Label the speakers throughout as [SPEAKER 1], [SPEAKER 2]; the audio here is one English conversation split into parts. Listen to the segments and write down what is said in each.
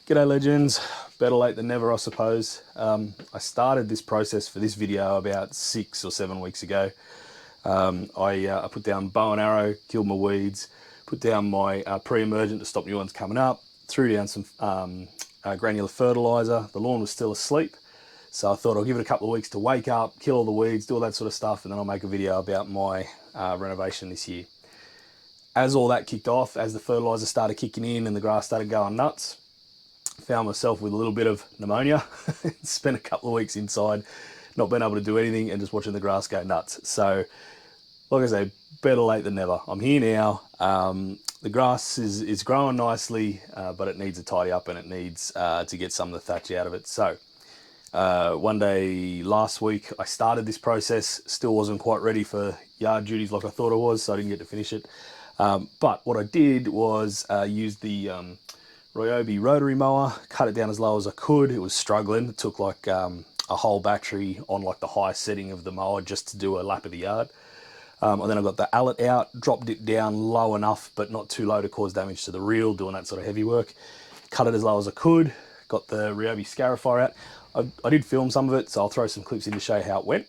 [SPEAKER 1] G'day legends, better late than never I suppose. I started this process for this video about 6 or 7 weeks ago. I put down bow and arrow, killed my weeds, put down my pre-emergent to stop new ones coming up, threw down some granular fertiliser. The lawn was still asleep, so I thought I'll give it a couple of weeks to wake up, kill all the weeds, do all that sort of stuff, and then I'll make a video about my renovation this year. As all that kicked off, as the fertiliser started kicking in and the grass started going nuts, found myself with a little bit of pneumonia. Spent a couple of weeks inside, not being able to do anything and just watching the grass go nuts. So, like I say, better late than never. I'm here now. The grass is growing nicely, but it needs a tidy up and it needs to get some of the thatch out of it. So, one day last week, I started this process. Still wasn't quite ready for yard duties like I thought I was, so I didn't get to finish it. But what I did was use the Ryobi rotary mower, cut it down as low as I could. It was struggling. It took like a whole battery on like the high setting of the mower just to do a lap of the yard. And then I got the allet out, dropped it down low enough, but not too low to cause damage to the reel, doing that sort of heavy work. Cut it as low as I could, got the Ryobi scarifier out. I did film some of it, so I'll throw some clips in to show you how it went.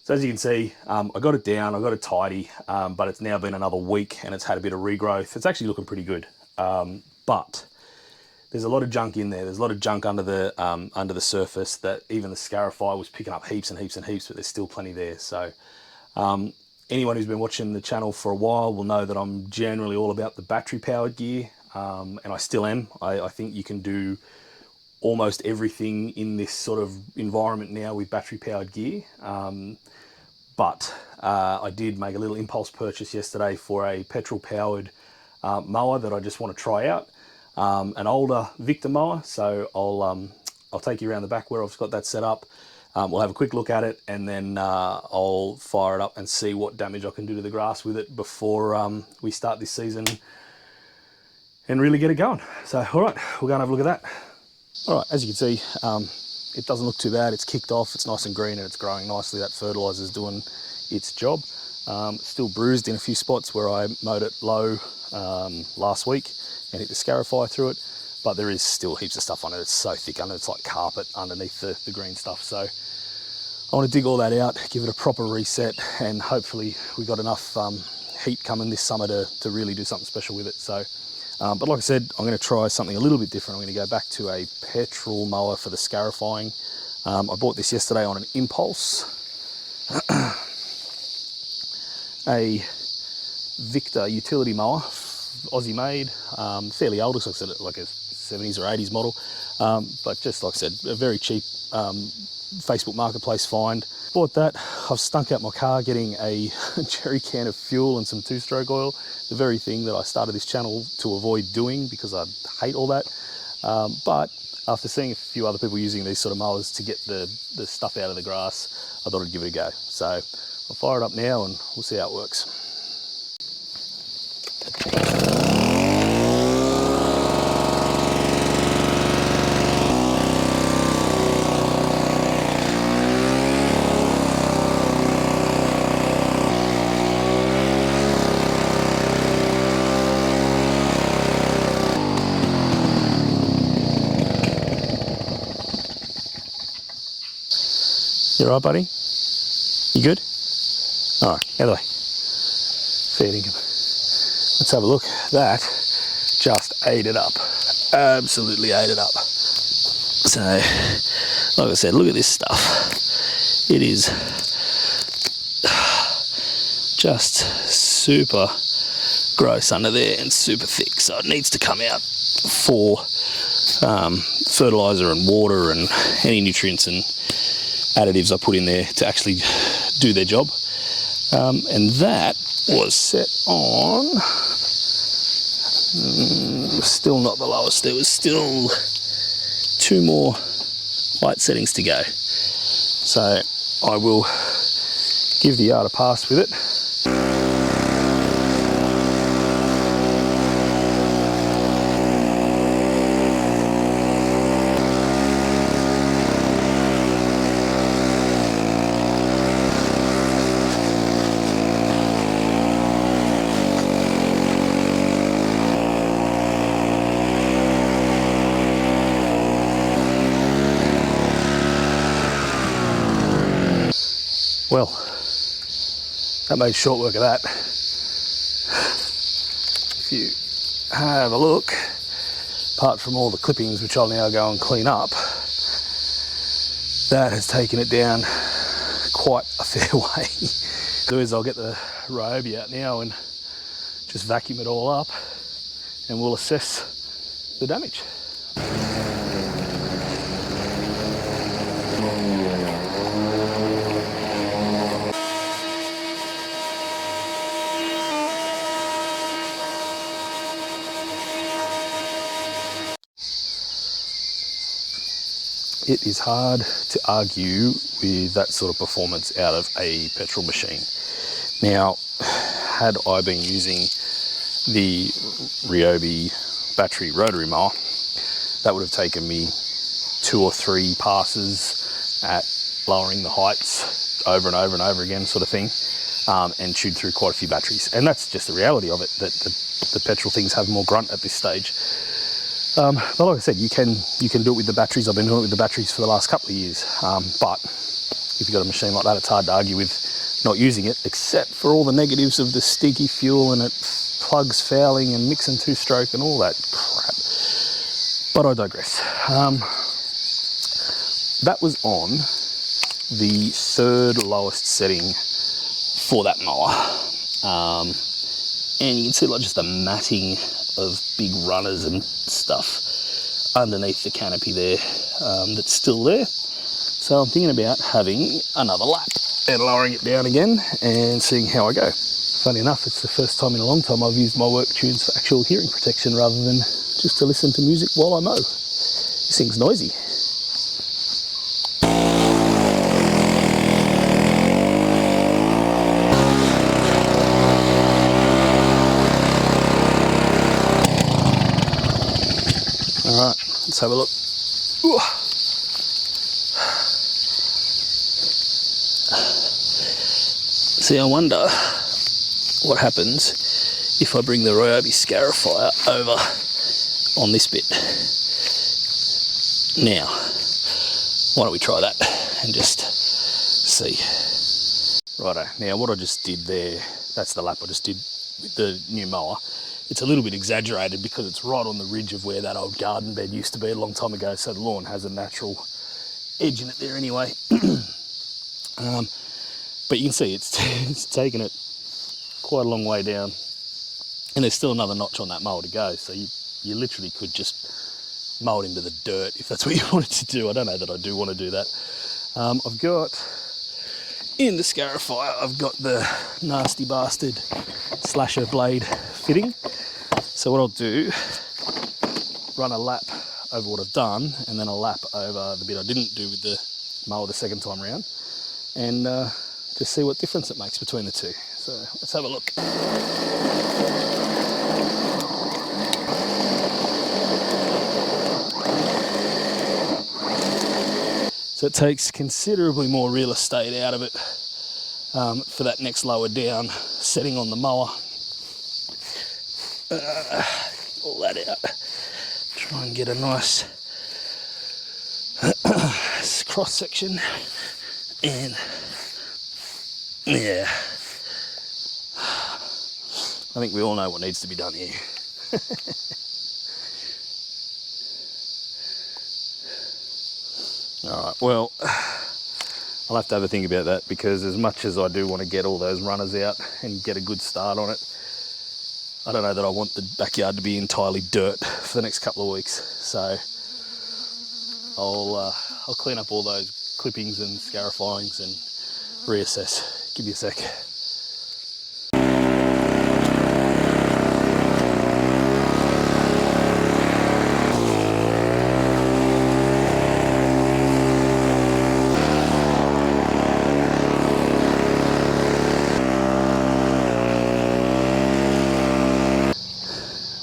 [SPEAKER 1] So as you can see, I got it down, I got it tidy, but it's now been another week and it's had a bit of regrowth. It's actually looking pretty good, but there's a lot of junk in there. There's a lot of junk under the surface that even the scarifier was picking up heaps and heaps and heaps, but there's still plenty there. So anyone who's been watching the channel for a while will know that I'm generally all about the battery powered gear, and I still am. I think you can do almost everything in this sort of environment now with battery powered gear. But I did make a little impulse purchase yesterday for a petrol powered mower that I just want to try out. An older Victa mower, so I'll take you around the back where I've got that set up. We'll have a quick look at it and then I'll fire it up and see what damage I can do to the grass with it before we start this season and really get it going. So all right, we'll go and have a look at that. All right, as you can see, it doesn't look too bad. It's kicked off, it's nice and green and it's growing nicely. That fertilizer is doing its job. Still bruised in a few spots where I mowed it low last week and hit the scarifier through it, but there is still heaps of stuff on it. It's so thick under, it's like carpet underneath the green stuff. So I want to dig all that out, give it a proper reset, and hopefully we got enough heat coming this summer to really do something special with it. So but like I said, I'm going to try something a little bit different. I'm going to go back to a petrol mower for the scarifying. I bought this yesterday on an impulse. A Victa Utility mower, Aussie made, fairly old, looks like a 70s or 80s model. But just like I said, a very cheap Facebook Marketplace find. Bought that. I've stunk out my car getting a jerry can of fuel and some two-stroke oil, the very thing that I started this channel to avoid doing because I hate all that. But after seeing a few other people using these sort of mowers to get the stuff out of the grass, I thought I'd give it a go. So I'll fire it up now and we'll see how it works. You all right, buddy? You good? All right, out of the way. Feeding him. Let's have a look. That just ate it up. Absolutely ate it up. So, like I said, look at this stuff. It is just super gross under there and super thick. So it needs to come out for fertilizer and water and any nutrients and additives I put in there to actually do their job. And that was set on, still not the lowest. There was still 2 more light settings to go. So I will give the yard a pass with it. Well, that made short work of that. If you have a look, apart from all the clippings, which I'll now go and clean up, that has taken it down quite a fair way. So I'll get the Ryobi out now and just vacuum it all up, and we'll assess the damage. It is hard to argue with that sort of performance out of a petrol machine. Now, had I been using the Ryobi battery rotary mower, that would have taken me 2 or 3 passes at lowering the heights over and over and over again, sort of thing, and chewed through quite a few batteries. And that's just the reality of it, that the petrol things have more grunt at this stage. But like I said, you can do it with the batteries. I've been doing it with the batteries for the last couple of years. But if you've got a machine like that, it's hard to argue with not using it, except for all the negatives of the stinky fuel and it plugs fouling and mixing two-stroke and all that crap. But I digress. That was on the 3rd lowest setting for that mower. And you can see like just the matting of big runners and stuff underneath the canopy there, that's still there. So I'm thinking about having another lap and lowering it down again and seeing how I go. Funny enough, it's the first time in a long time I've used my work tunes for actual hearing protection rather than just to listen to music while I mow. This thing's noisy. Alright, let's have a look. Ooh. See, I wonder what happens if I bring the Ryobi scarifier over on this bit. Now, why don't we try that and just see. Righto, now what I just did there, that's the lap I just did with the new mower. It's a little bit exaggerated because it's right on the ridge of where that old garden bed used to be a long time ago, so the lawn has a natural edge in it there anyway. But you can see it's taken it quite a long way down, and there's still another notch on that mower to go, so you literally could just mow it into the dirt if that's what you wanted to do. I don't know that I do want to do that. I've got, in the scarifier, I've got the nasty bastard slasher blade fitting. So what I'll do, run a lap over what I've done, and then a lap over the bit I didn't do with the mower the second time round, and just see what difference it makes between the two. So let's have a look. So it takes considerably more real estate out of it for that next lower down setting on the mower. All that out. Try and get a nice cross section, and yeah, I think we all know what needs to be done here. Alright, well, I'll have to have a think about that, because as much as I do want to get all those runners out and get a good start on it, I don't know that I want the backyard to be entirely dirt for the next couple of weeks. So I'll clean up all those clippings and scarifyings and reassess. Give me a sec.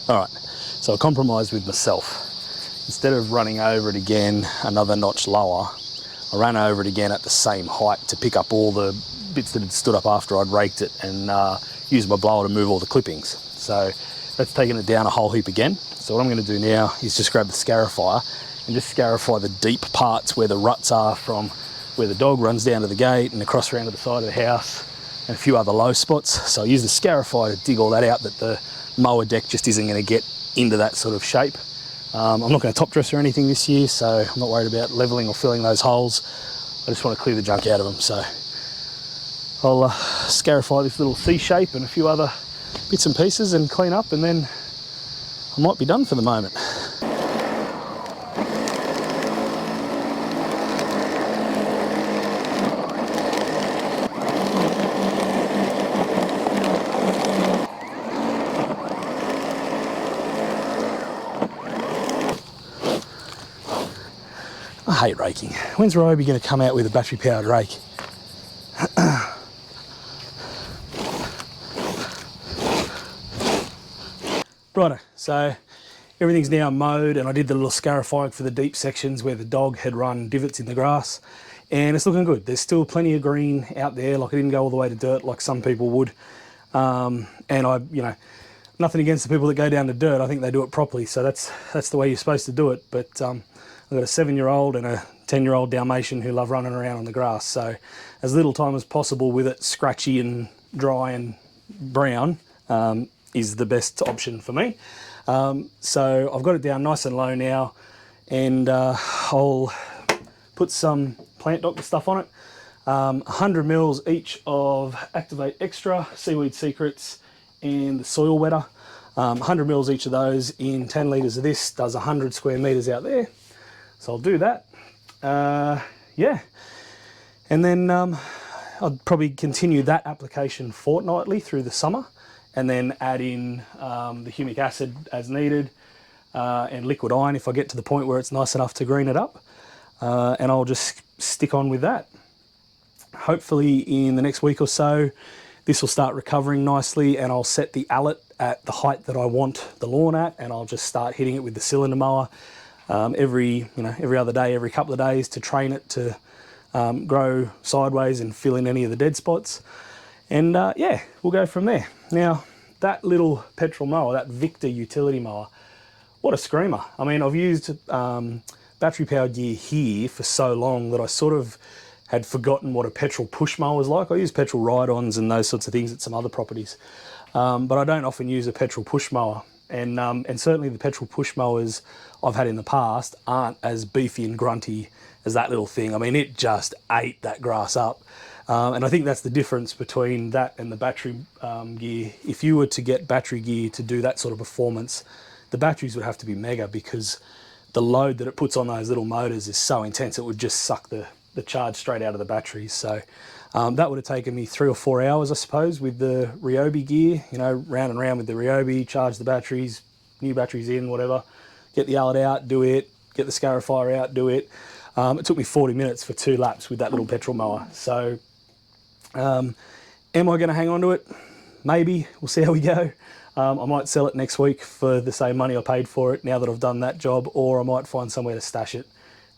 [SPEAKER 1] All right, so I compromised with myself. Instead of running over it again another notch lower, I ran over it again at the same height to pick up all the bits that had stood up after I'd raked it, and used my blower to move all the clippings. So that's taken it down a whole heap again. So what I'm going to do now is just grab the scarifier and just scarify the deep parts where the ruts are from where the dog runs down to the gate and across around to the side of the house, and a few other low spots. So I use the Scarify to dig all that out, that the mower deck just isn't going to get into that sort of shape. I'm not going to top dress or anything this year, so I'm not worried about levelling or filling those holes. I just want to clear the junk out of them. So I'll Scarify this little C shape and a few other bits and pieces and clean up, and then I might be done for the moment. I hate raking. When's Ryobi going to come out with a battery powered rake? Righto, so everything's now mowed, and I did the little scarifying for the deep sections where the dog had run divots in the grass, and it's looking good. There's still plenty of green out there. Like, I didn't go all the way to dirt like some people would. And I, you know, nothing against the people that go down to dirt. I think they do it properly, so that's the way you're supposed to do it. But I've got a 7-year-old and a 10-year-old Dalmatian who love running around on the grass, so as little time as possible with it scratchy and dry and brown is the best option for me. So I've got it down nice and low now, and I'll put some plant doctor stuff on it. 100 mils each of Activate Extra, Seaweed Secrets, and the Soil Wetter. 100 mils each of those in 10 litres of this does 100 square metres out there. So I'll do that. Yeah, and then I'll probably continue that application fortnightly through the summer, and then add in the humic acid as needed, and liquid iron if I get to the point where it's nice enough to green it up, and I'll just stick on with that. Hopefully in the next week or so this will start recovering nicely, and I'll set the allet at the height that I want the lawn at, and I'll just start hitting it with the cylinder mower every other day, every couple of days, to train it to grow sideways and fill in any of the dead spots. And yeah, we'll go from there. Now, that little petrol mower, that Victa Utility mower, what a screamer. I mean, I've used battery powered gear here for so long that I sort of had forgotten what a petrol push mower was like. I use petrol ride-ons and those sorts of things at some other properties, but I don't often use a petrol push mower. And certainly the petrol push mowers I've had in the past aren't as beefy and grunty as that little thing. I mean, it just ate that grass up. And I think that's the difference between that and the battery gear. If you were to get battery gear to do that sort of performance, the batteries would have to be mega, because the load that it puts on those little motors is so intense it would just suck the charge straight out of the batteries. So that would have taken me 3 or 4 hours, I suppose, with the Ryobi gear, you know, round and round with the Ryobi, charge the batteries, new batteries in, whatever, get the allet out, do it, get the Scarifier out, do it. It took me 40 minutes for 2 laps with that little petrol mower. So am I going to hang on to it? Maybe. We'll see how we go. I might sell it next week for the same money I paid for it now that I've done that job, or I might find somewhere to stash it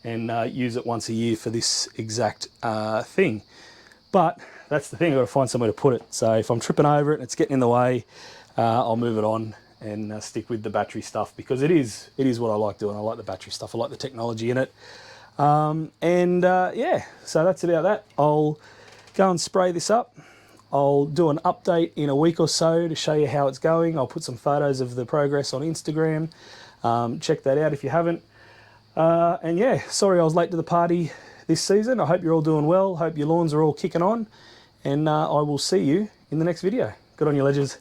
[SPEAKER 1] and use it once a year for this exact thing. But that's the thing, I've got to find somewhere to put it. So if I'm tripping over it and it's getting in the way, I'll move it on and stick with the battery stuff, because it is what I like doing. I like the battery stuff, I like the technology in it. Yeah, so that's about that. I'll go and spray this up. I'll do an update in a week or so to show you how it's going. I'll put some photos of the progress on Instagram. Check that out if you haven't. And yeah, sorry I was late to the party this season. I hope you're all doing well. Hope your lawns are all kicking on. And I will see you in the next video. Good on you, ledgers.